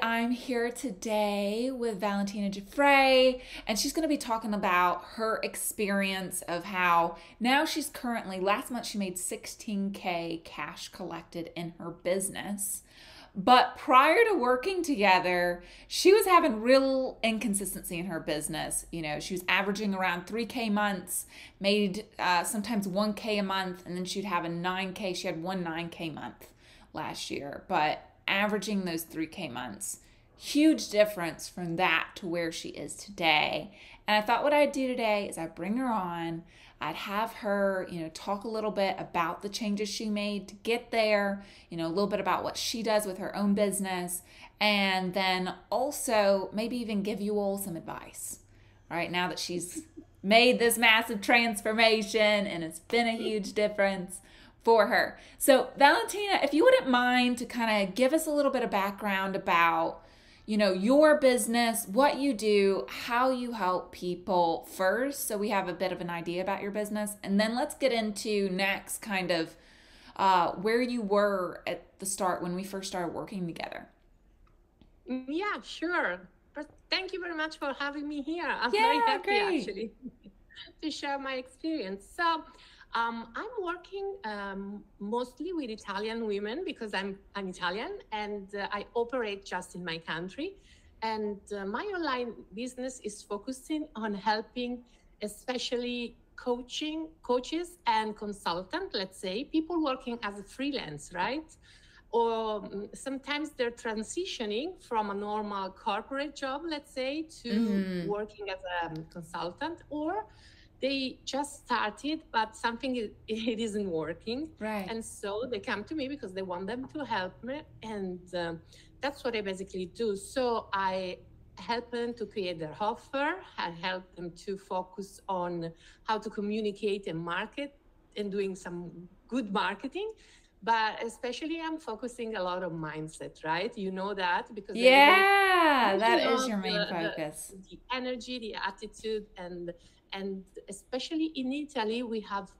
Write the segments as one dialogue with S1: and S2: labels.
S1: I'm here today with Valentina Giuffre, and she's going to be talking about her experience of how now she's currently, last month she made 16K cash collected in her business. But prior to working together, she was having real inconsistency in her business. You know, she was averaging around 3K months, made sometimes 1K a month, and then she'd have a 9K. She had one 9K month last year, but averaging those 3K months. Huge difference from that to where she is today. And I thought what I'd do today is I'd bring her on. I'd have her, talk a little bit about the changes she made to get there, a little bit about what she does with her own business, and then also maybe even give you all some advice, right? Now that she's made this massive transformation and it's been a huge difference for her. So Valentina, if you wouldn't mind to kind of give us a little bit of background about your business, what you do, how you help people first, so we have a bit of an idea about your business. And then let's get into next kind of where you were at the start when we first started working together.
S2: Yeah, sure. But thank you very much for having me here. I'm very happy actually to share my experience. So I'm working mostly with Italian women because I'm Italian and I operate just in my country. And my online business is focusing on helping especially coaches and consultants, let's say, people working as a freelance, right? Or sometimes they're transitioning from a normal corporate job, let's say, to working as a consultant, or they just started, but something it isn't working.
S1: Right.
S2: And so they come to me because they want them to help me. And that's what I basically do. So I help them to create their offer. I help them to focus on how to communicate and market and doing some good marketing. But especially I'm focusing a lot on mindset, right? You know that because
S1: that is your main focus.
S2: The energy, the attitude, and especially in Italy, we have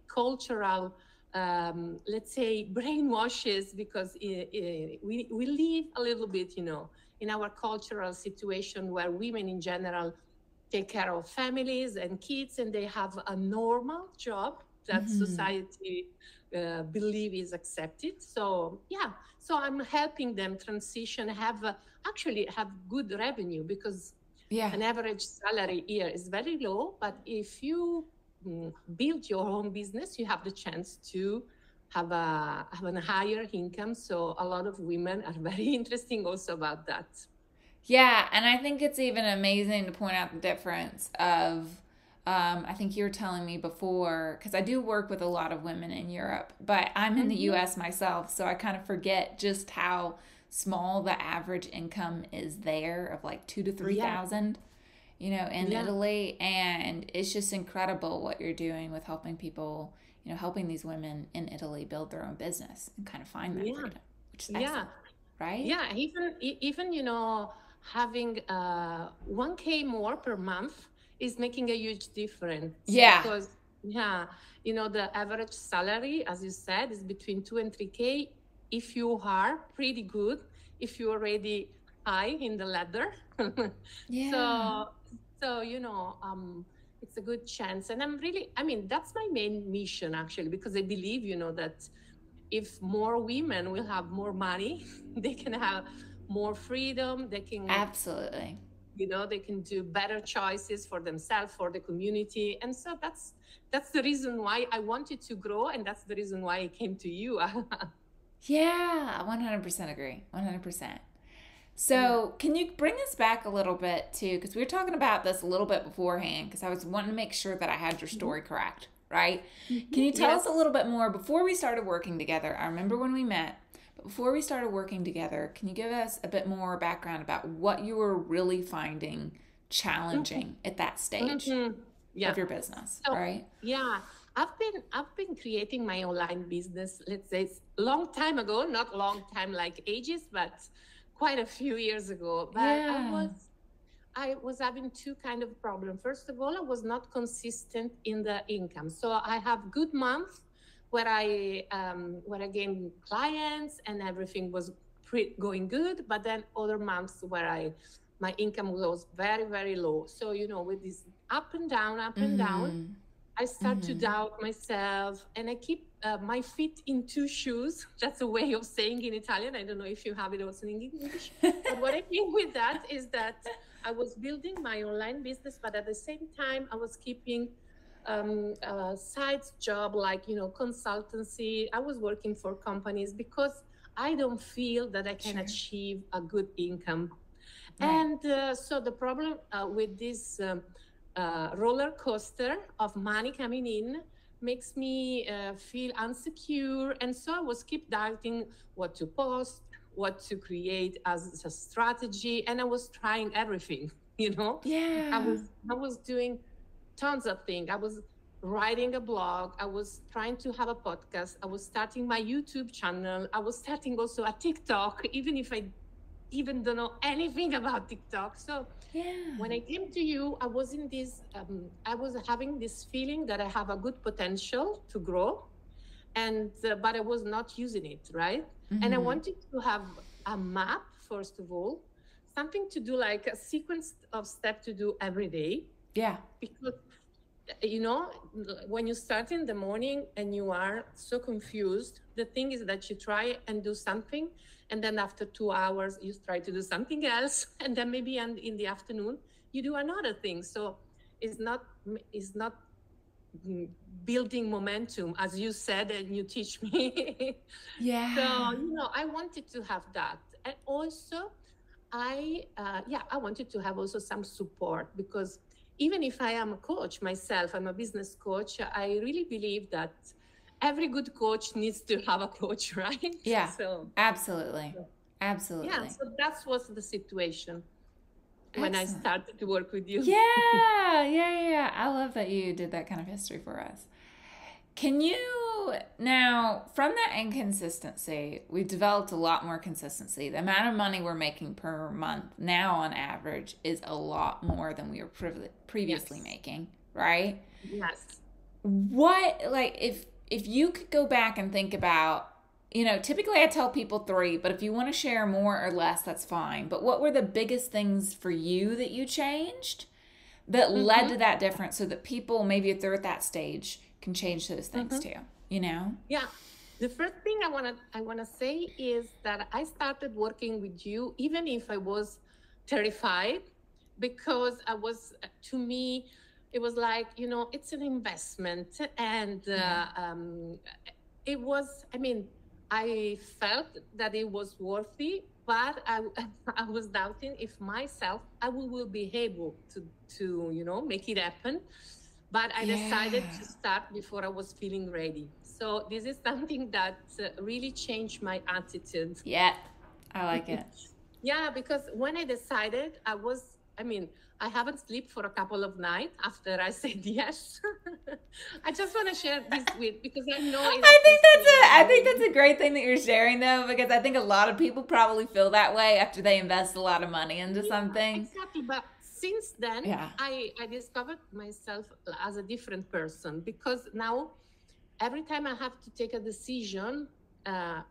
S2: cultural, let's say, brainwashes because we live a little bit, in our cultural situation where women in general take care of families and kids and they have a normal job that society believe is accepted. So I'm helping them transition, actually have good revenue because an average salary here is very low, but if you build your own business, you have the chance to have a higher income. So a lot of women are very interesting also about that.
S1: Yeah, and I think it's even amazing to point out the difference of, I think you were telling me before, because I do work with a lot of women in Europe, but I'm in the US myself, so I kind of forget just how small the average income is there of like 2,000 to 3,000, in Italy. And it's just incredible what you're doing with helping people, helping these women in Italy build their own business and kind of find that freedom, which is excellent, right?
S2: Yeah, even having 1K more per month is making a huge difference.
S1: Yeah.
S2: Because the average salary, as you said, is between 2 and 3K. If you are pretty good, if you're already high in the ladder. So it's a good chance. And that's my main mission actually, because I believe, that if more women will have more money, they can have more freedom. They can
S1: absolutely,
S2: they can do better choices for themselves, for the community. And so that's the reason why I wanted to grow. And that's the reason why I came to you.
S1: Yeah, 100% agree. 100%. So can you bring us back a little bit too? Because we were talking about this a little bit beforehand because I was wanting to make sure that I had your story correct, right? Can you tell us a little bit more before we started working together? I remember when we met, but before we started working together, can you give us a bit more background about what you were really finding challenging at that stage of your business, right?
S2: Yeah. I've been creating my online business, let's say long time ago, not long time like ages, but quite a few years ago. But I was having two kind of problems. First of all, I was not consistent in the income. So I have good months where I gained clients and everything was going good, but then other months where my income was very, very low. So, with this up and down, I start to doubt myself, and I keep my feet in two shoes. That's a way of saying in Italian. I don't know if you have it also in English. But what I mean with that is that I was building my online business, but at the same time, I was keeping a side job like, consultancy. I was working for companies because I don't feel that I can achieve a good income. Right. And so the problem with this roller coaster of money coming in makes me feel insecure. And so I was keep doubting what to post, what to create as a strategy. And I was trying everything,
S1: Yeah.
S2: I was doing tons of things. I was writing a blog. I was trying to have a podcast. I was starting my YouTube channel. I was starting also a TikTok, even if I even don't know anything about TikTok. So when I came to you, I was in this, I was having this feeling that I have a good potential to grow, and but I was not using it, right? And I wanted to have a map, first of all, something to do, like a sequence of steps to do every day.
S1: Yeah.
S2: Because, when you start in the morning and you are so confused, the thing is that you try and do something, and then after 2 hours, you try to do something else. And then maybe in the afternoon, you do another thing. So it's not building momentum, as you said, and you teach me.
S1: Yeah.
S2: So, I wanted to have that. And also, I wanted to have also some support, because even if I am a coach myself, I'm a business coach, I really believe that every good coach needs to have a coach, right?
S1: Yeah,
S2: So
S1: absolutely. Absolutely.
S2: Yeah, so that was the situation when I started to work with you.
S1: Yeah. I love that you did that kind of history for us. Can you, now, from that inconsistency, we've developed a lot more consistency. The amount of money we're making per month now on average is a lot more than we were previously making, right?
S2: Yes.
S1: What, like, if you could go back and think about, typically I tell people 3, but if you want to share more or less, that's fine. But what were the biggest things for you that you changed that led to that difference, so that people, maybe if they're at that stage, can change those things too,
S2: Yeah. The first thing I wanna say is that I started working with you even if I was terrified, because to me, it was like, it's an investment, and it was, I felt that it was worthy, but I was doubting if myself I will be able to make it happen. But I decided to start before I was feeling ready. So this is something that really changed my attitude.
S1: Yeah, I like it.
S2: Yeah, because when I decided, I haven't slept for a couple of nights after I said yes. I just want to share this because I know.
S1: I think that's a great thing that you're sharing, though, because I think a lot of people probably feel that way after they invest a lot of money into something.
S2: Exactly, but since then, I discovered myself as a different person, because now every time I have to take a decision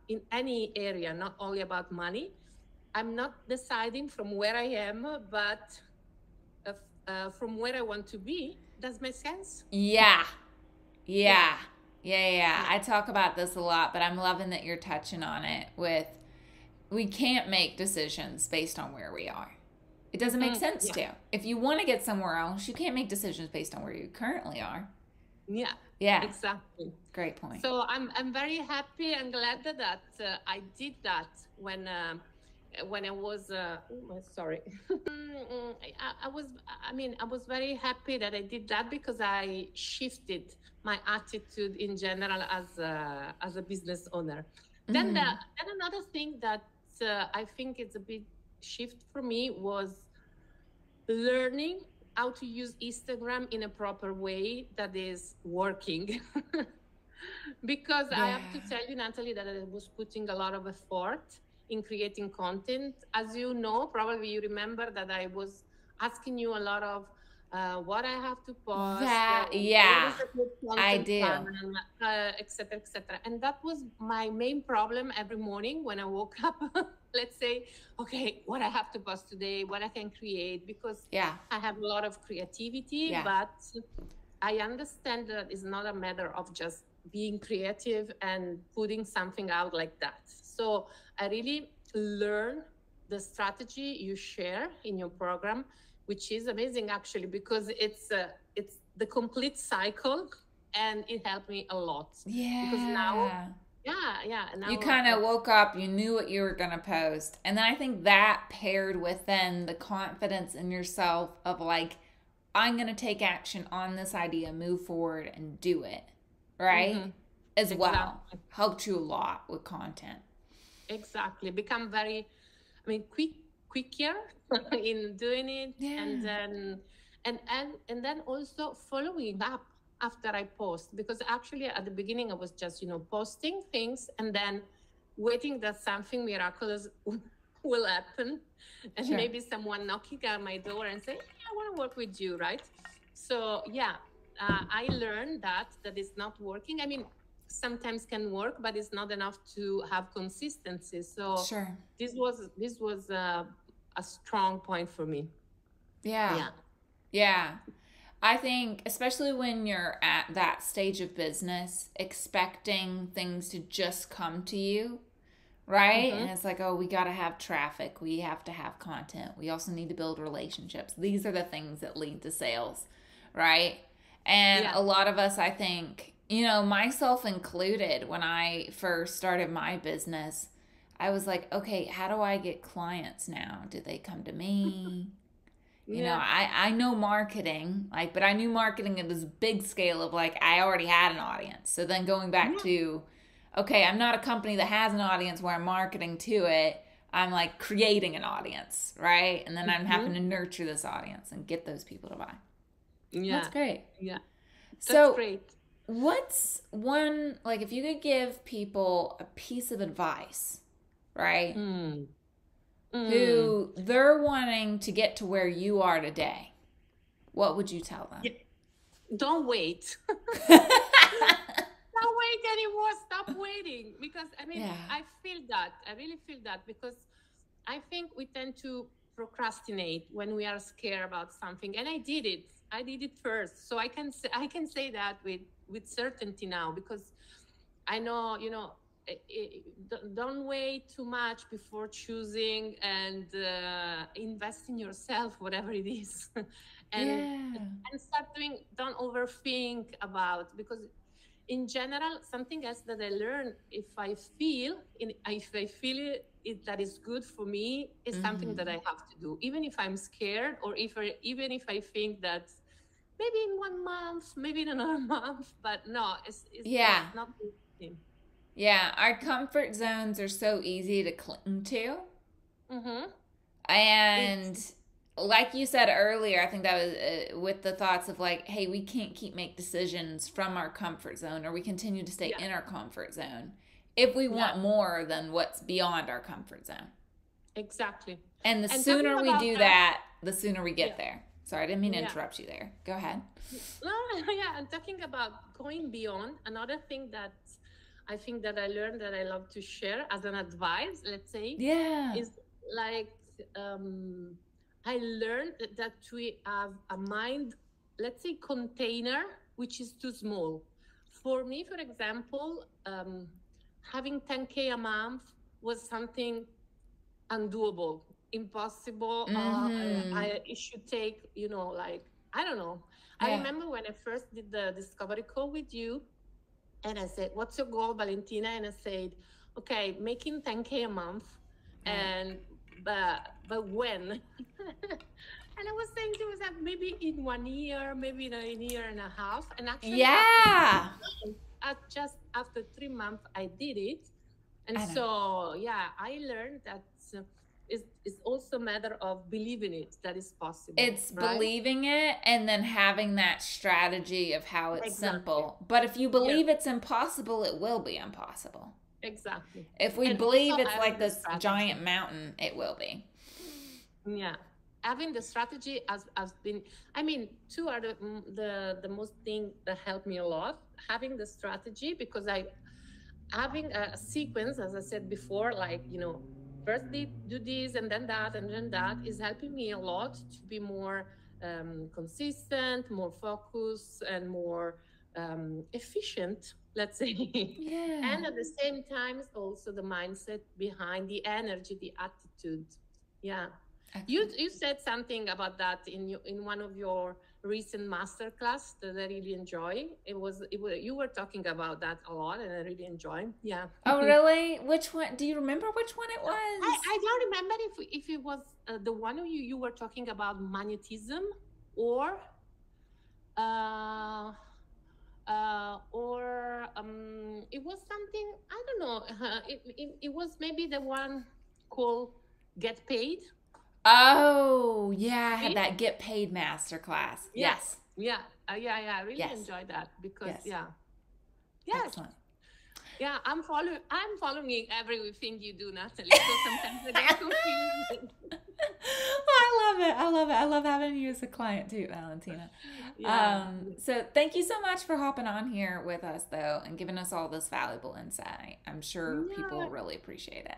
S2: in any area, not only about money, I'm not deciding from where I am, but from where I want to be. Does make sense?
S1: Yeah. I talk about this a lot, but I'm loving that you're touching on it we can't make decisions based on where we are. It doesn't make sense to. If you want to get somewhere else, you can't make decisions based on where you currently are.
S2: Yeah, exactly.
S1: Great point.
S2: So I'm very happy and glad that I did that when I was sorry. I was very happy that I did that, because I shifted my attitude in general as a business owner. Then another thing that I think it's a big shift for me was learning how to use Instagram in a proper way that is working. Because I have to tell you, Natalie, that I was putting a lot of effort in creating content. As you know, probably you remember that I was asking you a lot of what I have to post.
S1: I do.
S2: Et cetera, et cetera. And that was my main problem every morning when I woke up. let's say, okay, what I have to post today, what I can create, because
S1: Yeah.
S2: I have a lot of creativity,
S1: Yeah.
S2: but I understand that it's not a matter of just being creative and putting something out like that. So I really learn the strategy you share in your program, which is amazing actually, because it's the complete cycle, and it helped me a lot. Because now,
S1: Yeah. You
S2: now
S1: kind of woke up, you knew what you were going to post. And then I think that paired with then the confidence in yourself of like, I'm going to take action on this idea, move forward and do it, right?
S2: mm-hmm,
S1: As well.
S2: exactly,
S1: Helped you a lot with content.
S2: exactly, become very, I mean, quicker in doing it, and
S1: Yeah.
S2: then and then also following up after I post, because actually at the beginning I was just posting things and then waiting that something miraculous will happen, and
S1: Sure.
S2: maybe someone knocking at my door and say, "Hey, I want to work with you," right? So yeah, I learned that is not working. I mean, sometimes can work, but it's not enough to have consistency. So
S1: Sure.
S2: this was a strong point for me.
S1: Yeah.
S2: Yeah.
S1: Yeah. I think, especially when you're at that stage of business, expecting things to just come to you, right?
S2: Mm-hmm.
S1: And it's like, oh, we got to have traffic. We have to have content. We also need to build relationships. These are the things that lead to sales, right? And
S2: Yeah.
S1: a lot of us, I think, myself included, when I first started my business, I was like, okay, how do I get clients now? Do they come to me?
S2: Yeah.
S1: I know marketing, like, but I knew marketing at this big scale of like, I already had an audience. So then going back
S2: Yeah.
S1: to, okay, I'm not a company that has an audience where I'm marketing to it. I'm like creating an audience, right? And then I'm having
S2: Mm-hmm.
S1: to nurture this audience and get those people to buy. That's
S2: Yeah.
S1: great.
S2: Yeah. That's
S1: So,
S2: great.
S1: what's one, like, if you could give people a piece of advice, right?
S2: Mm. Mm.
S1: Who they're wanting to get to where you are today, what would you tell them?
S2: Yeah. Don't wait. Don't wait anymore. Stop waiting. Because I mean,
S1: Yeah.
S2: I feel that. I really feel that, because I think we tend to procrastinate when we are scared about something. And I did it. I did it first. So I can say that with certainty now, because I know, don't wait too much before choosing, and invest in yourself, whatever it is. and
S1: Yeah.
S2: and start doing, don't overthink about, because in general, something else that I learned, if I feel it that is good for me, is something that I have to do, even if I'm scared, or even if I think that maybe in 1 month, maybe in another month, but no, it's
S1: Yeah.
S2: not the same.
S1: Yeah. Our comfort zones are so easy to cling to.
S2: Mm-hmm.
S1: And
S2: It's
S1: like you said earlier, I think that was with the thoughts of like, hey, we can't keep make decisions from our comfort zone, or we continue to stay
S2: yeah,
S1: in our comfort zone if we
S2: yeah,
S1: want more than what's beyond our comfort zone.
S2: exactly.
S1: And the
S2: And talking
S1: sooner we
S2: about
S1: do
S2: that,
S1: that, the sooner we
S2: yeah,
S1: get there. Sorry, I didn't mean to
S2: yeah.
S1: interrupt you there. Go ahead.
S2: No, yeah, and talking about going beyond, another thing that I think that I learned that I love to share as an advice, let's say,
S1: Yeah.
S2: is like, um, I learned that we have a mind, let's say, container which is too small. For me, for example, having 10K a month was something undoable, impossible.
S1: Mm-hmm.
S2: It should take, like, I don't know. I
S1: Yeah.
S2: remember when I first did the discovery call with you, and I said, "What's your goal, Valentina?" And I said, "Okay, making 10K a month,
S1: Right.
S2: and but when?" And I was saying to myself, maybe in 1 year, maybe in a year and a half. And actually,
S1: Yeah.
S2: just after 3 months, I did it. And
S1: I know.
S2: so, yeah, I learned that it's also a matter of believing it, that is possible,
S1: It's
S2: right?
S1: believing it and then having that strategy of how it's
S2: Exactly.
S1: simple. But if you
S2: Yeah,
S1: believe it's impossible, it will be impossible.
S2: exactly.
S1: If we
S2: And also
S1: believe it's
S2: having
S1: like
S2: the
S1: this
S2: strategy.
S1: giant mountain, it will be.
S2: Yeah. Having the strategy has been, I mean, two are the most thing that helped me a lot. Having the strategy, because having a sequence, as I said before, like, first do this and then that and then that is helping me a lot to be more consistent, more focused, and more efficient, let's say.
S1: Yeah.
S2: And at the same time, it's also the mindset behind the energy, the attitude. Yeah. You said something about that in one of your recent masterclass that I really enjoy. You were talking about that a lot, and I really enjoy. Yeah.
S1: Oh, really? Which one? Do you remember which one it was?
S2: I don't remember if it was the one you were talking about magnetism, or uh, it was something I don't know. It was maybe the one called Get Paid.
S1: Oh, yeah, I had
S2: See?
S1: that Get Paid masterclass.
S2: Yeah,
S1: Yes.
S2: yeah, yeah. I really
S1: Yes.
S2: enjoyed that because
S1: Yes.
S2: yes,
S1: Excellent.
S2: yeah. I'm following everything you do, Natalie. So sometimes I get confused.
S1: I love it. I love it. I love having you as a client too, Valentina.
S2: Yeah.
S1: So thank you so much for hopping on here with us though and giving us all this valuable insight. I'm sure people
S2: Yeah.
S1: will really appreciate it.